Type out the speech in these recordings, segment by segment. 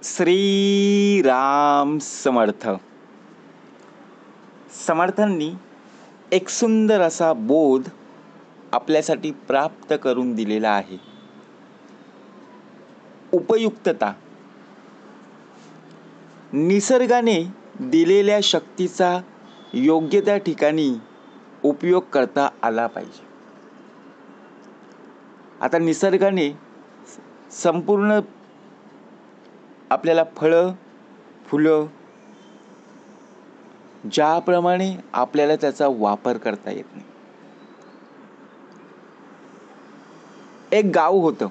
श्री राम समर्थ. समर्थांनी एक सुंदर असा बोध आपल्यासाठी प्राप्त करून दिलेला आहे. उपयुक्तता. निसर्गाने दिलेल्या शक्तीचा योग्य त्या ठिकाणी उपयोग करता आला पाहिजे. आता निसर्गाने संपूर्ण आपल्याला फळं, फुलं ज्याप्रमाणे आपल्याला त्याचा वापर करता येत नाही. एक गाव होतं.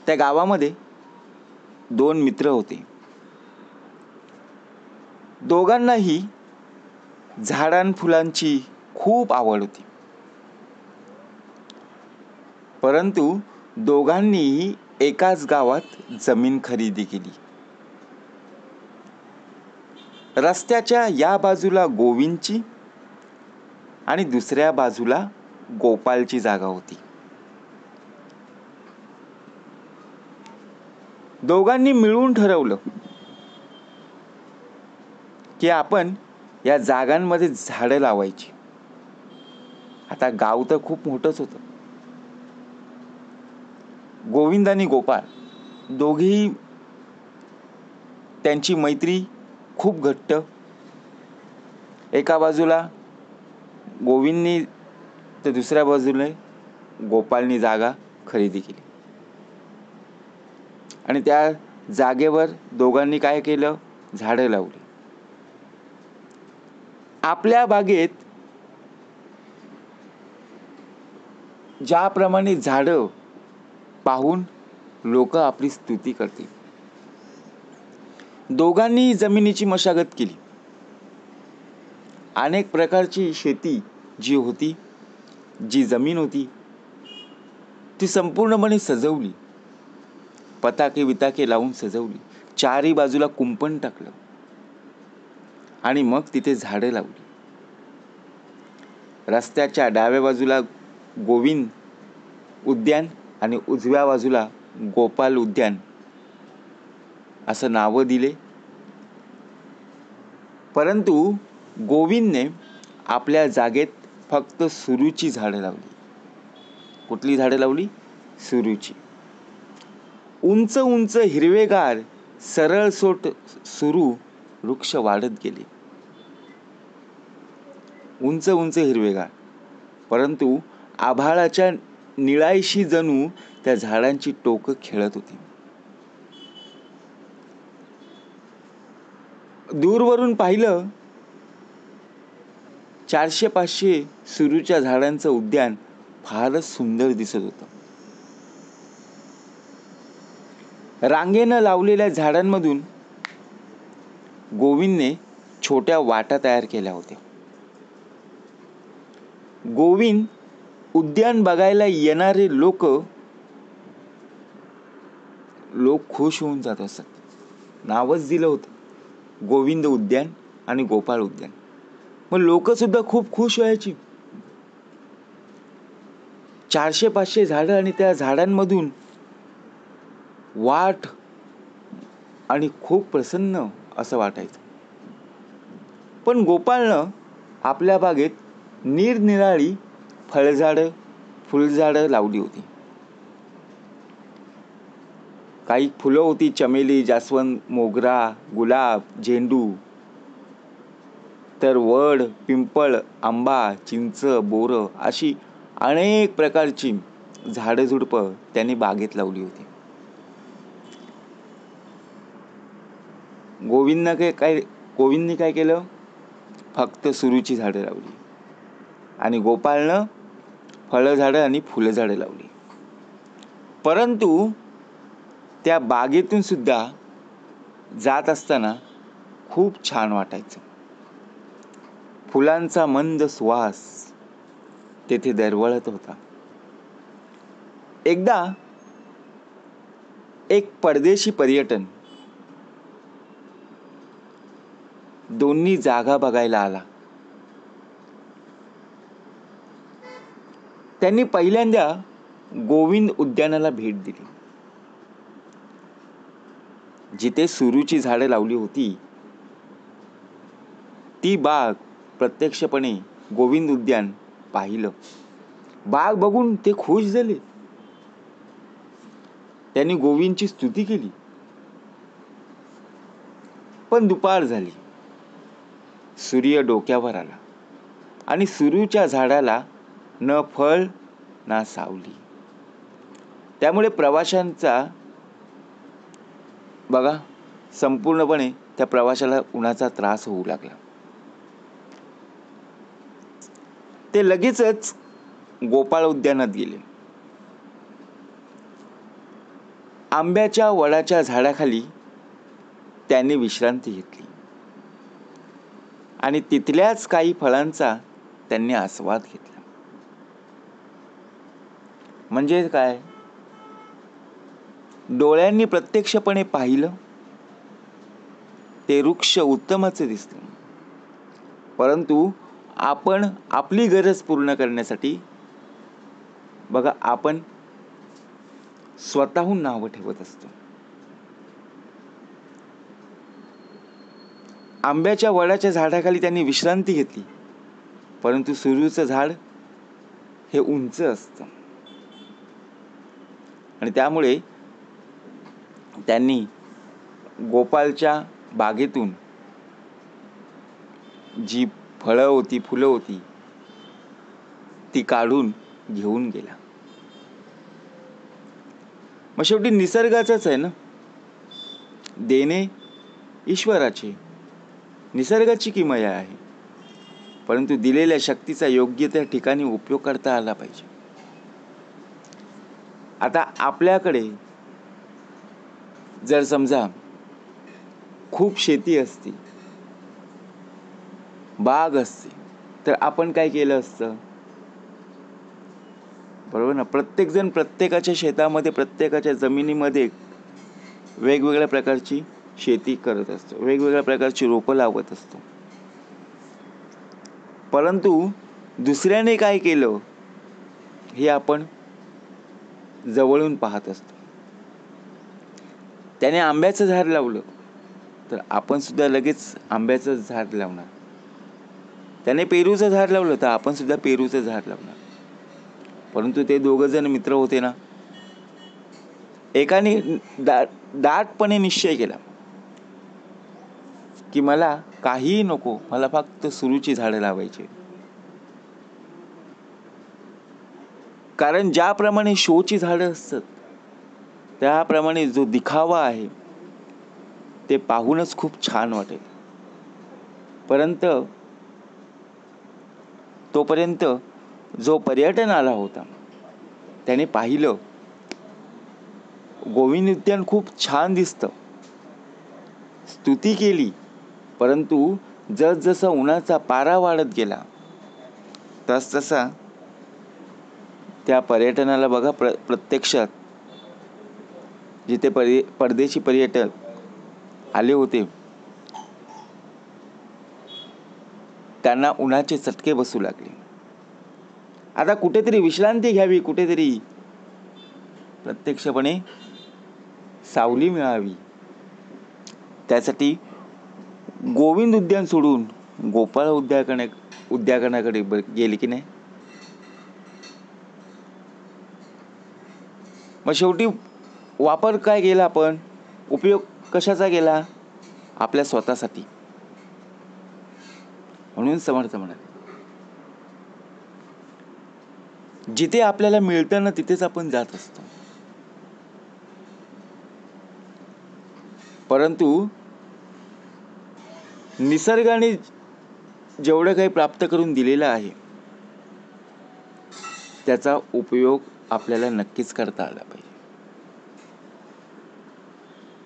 त्या गावामध्ये दोन मित्र होते. दोघांनाही झाडांफुलांची खूप आवड होती. परंतु दोघांनीही एकाच गावात जमीन खरेदी केली. रस्त्याच्या या बाजूला गोविंदची आणि दुसऱ्या बाजूला गोपालची जागा होती. दोघांनी मिळून ठरवलं की आपण या जागांमध्ये झाडं लावायची. आता गाव तर खूप मोठंच होतं. गोविंद आणि गोपाळ दोघेही त्यांची मैत्री खूप घट्ट. एका बाजूला गोविंदनी तर दुसऱ्या बाजूला गोपाळनी जागा खरेदी केली आणि त्या जागेवर दोघांनी काय केलं? झाडं लावली. आपल्या बागेत ज्याप्रमाणे झाडं पाहून लोक आपली स्तुती करतील. दोघांनी जमिनीची मशागत केली. अनेक प्रकारची शेती जी होती, जी जमीन होती ती संपूर्णपणे सजवली. पताके विताके लावून सजवली. चारी बाजूला कुंपण टाकलं आणि मग तिथे झाडं लावली. रस्त्याच्या डाव्या बाजूला गोविंद उद्यान आणि उजव्या बाजूला गोपाल उद्यान असं नावं दिले. परंतु गोविंदने आपल्या जागेत फक्त सुरूची झाडं लावली. कुठली झाडं लावली? सुरूची. उंच उंच हिरवेगार सरळसोट सुरू वृक्ष वाढत गेले. उंच उंच हिरवेगार, परंतु आभाळाच्या निळाईशी जणू त्या झाडांची टोकं खेळत होती. दूरवरून पाहिलं 400-500 सुरूच्या झाडांचं उद्यान फारच सुंदर दिसत होतं. रांगेनं लावलेल्या झाडांमधून गोविंदने छोट्या वाटा तयार केल्या होत्या. गोविंद उद्यान बघायला येणारे लोक खुश होऊन जात असत. नावच दिलं होतं गोविंद उद्यान आणि गोपाळ उद्यान. मग लोक सुद्धा खूप खुश व्हायची. 400-500 झाडं आणि त्या झाडांमधून वाट आणि खूप प्रसन्न असं वाटायचं. पण गोपाळनं आपल्या बागेत निरनिराळी फळझाडं, फुलझाडं लावली होती. काही फुलं होती, चमेली, जास्वंद, मोगरा, गुलाब, झेंडू. तर वड, पिंपळ, आंबा, चिंच, बोरं अशी अनेक प्रकारची झाडं झुडपं त्यांनी बागेत लावली होती. गोविंदने काय केलं? फक्त सुरूची झाडं लावली आणि गोपाळनं फळ झाडं आणि फुलं झाडं लावली. परंतु त्या बागेतून सुद्धा जात असताना खूप छान वाटायचं. फुलांचा मंद सुवास तेथे दरवळत होता. एकदा एक परदेशी पर्यटन दोन्ही जागा बघायला आला. त्यांनी पहिल्यांदा गोविंद उद्यानाला भेट दिली. जिथे सुरूची झाडं लावली होती ती बाग प्रत्यक्षपणे गोविंद उद्यान पाहिलं. बाग बघून ते खुश झाले. त्यांनी गोविंदची स्तुती केली. पण दुपार झाली. सूर्य डोक्यावर आला आणि सुरूच्या झाडाला न फळ ना सावली. त्यामुळे प्रवाशांचा बघा संपूर्णपणे त्या प्रवाशाला उन्हाचा त्रास होऊ लागला. ते लगेचच गोपाळ उद्यानात गेले. आंब्याच्या वडाच्या झाडाखाली त्यांनी विश्रांती घेतली आणि तिथल्याच काही फळांचा त्यांनी आस्वाद घेतला. म्हणजे काय, डोळ्यांनी प्रत्यक्षपणे पाहिलं ते वृक्ष उत्तमच दिसलं, परंतु आपण आपली गरज पूर्ण करण्यासाठी बघा आपण स्वतःहून नावं ठेवत असतो. आंब्याच्या वडाच्या झाडाखाली त्यांनी विश्रांती घेतली, परंतु सुरूचं झाड हे उंच असतं आणि त्यामुळे त्यांनी गोपाळच्या बागेतून जी फळं होती, फुलं होती ती काढून घेऊन गेला. मग शेवटी निसर्गाचंच आहे ना, देणे ईश्वराचे, निसर्गाची किमया आहे, परंतु दिलेल्या शक्तीचा योग्य त्या ठिकाणी उपयोग करता आला पाहिजे. आता आपल्याकडे जर समजा खूप शेती असती, बाग असते, तर आपण काय केलं असतं, बरोबर ना? प्रत्येक जण प्रत्येकाच्या शेतामध्ये, प्रत्येकाच्या जमिनीमध्ये वेगवेगळ्या प्रकारची शेती करत असतो, वेगवेगळ्या प्रकारची रोपं लावत असतो. परंतु दुसऱ्याने काय केलं हे आपण जवळून पाहत असतो. त्याने आंब्याचं झाड लावलं तर आपण सुद्धा लगेच आंब्याचं झाड लावणार. त्याने पेरूचं झाड लावलं तर आपण सुद्धा पेरूचं झाड लावणार. परंतु ते दोघं जण मित्र होते ना, एकाने दाटपणे निश्चय केला की मला काहीही नको, मला फक्त सुरूची झाडं लावायची. कारण ज्याप्रमाणे शोची झाडं असतात त्याप्रमाणे जो दिखावा आहे ते पाहूनच खूप छान वाटेल, परंतु तोपर्यंत जो पर्यटन आला होता त्याने पाहिलं गोविंद उद्यान खूप छान दिसतं, स्तुती केली, परंतु जसजसा उन्हाचा पारा वाढत गेला तसतसा त्या पर्यटनाला बघा प्रत्यक्षात जिथे परदेशी पर्यटक आले होते त्यांना उन्हाचे चटके बसू लागले. आता कुठेतरी विश्रांती घ्यावी, कुठेतरी प्रत्यक्षपणे सावली मिळावी, त्यासाठी गोविंद उद्यान सोडून गोपाळ उद्यानाकडे गेले की नाही. मग शेवटी वापर काय केला आपण, उपयोग कशाचा केला, आपल्या स्वतःसाठी. म्हणून समर्थ म्हणाले जिथे आपल्याला मिळतं ना तिथेच आपण जात असतो, परंतु निसर्गाने जेवढं काही प्राप्त करून दिलेलं आहे त्याचा उपयोग आपल्याला नक्कीच करता आला पाहिजे.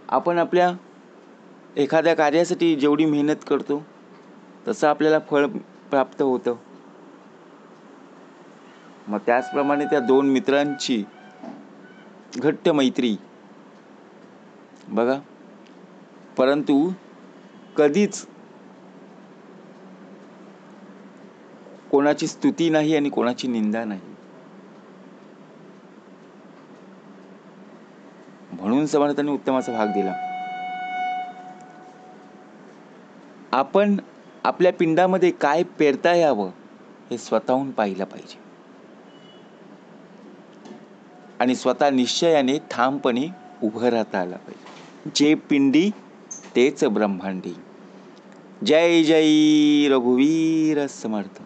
आपण आपल्या एखाद्या कार्यासाठी जेवढी मेहनत करतो तसं आपल्याला फळ प्राप्त होतं. मग त्याचप्रमाणे त्या दोन मित्रांची घट्ट मैत्री बघा, परंतु कधीच कोणाची स्तुती नाही आणि कोणाची निंदा नाही. म्हणून समर्थांनी उत्तमाचा भाग दिला. आपण आपल्या पिंडामध्ये काय पेरता यावं हे स्वतःहून पाहिलं पाहिजे आणि स्वतः निश्चयाने ठामपणे उभं राहता आलं पाहिजे. जे पिंडी तेच ब्रह्मांडी. जय जय रघुवीर समर्थ.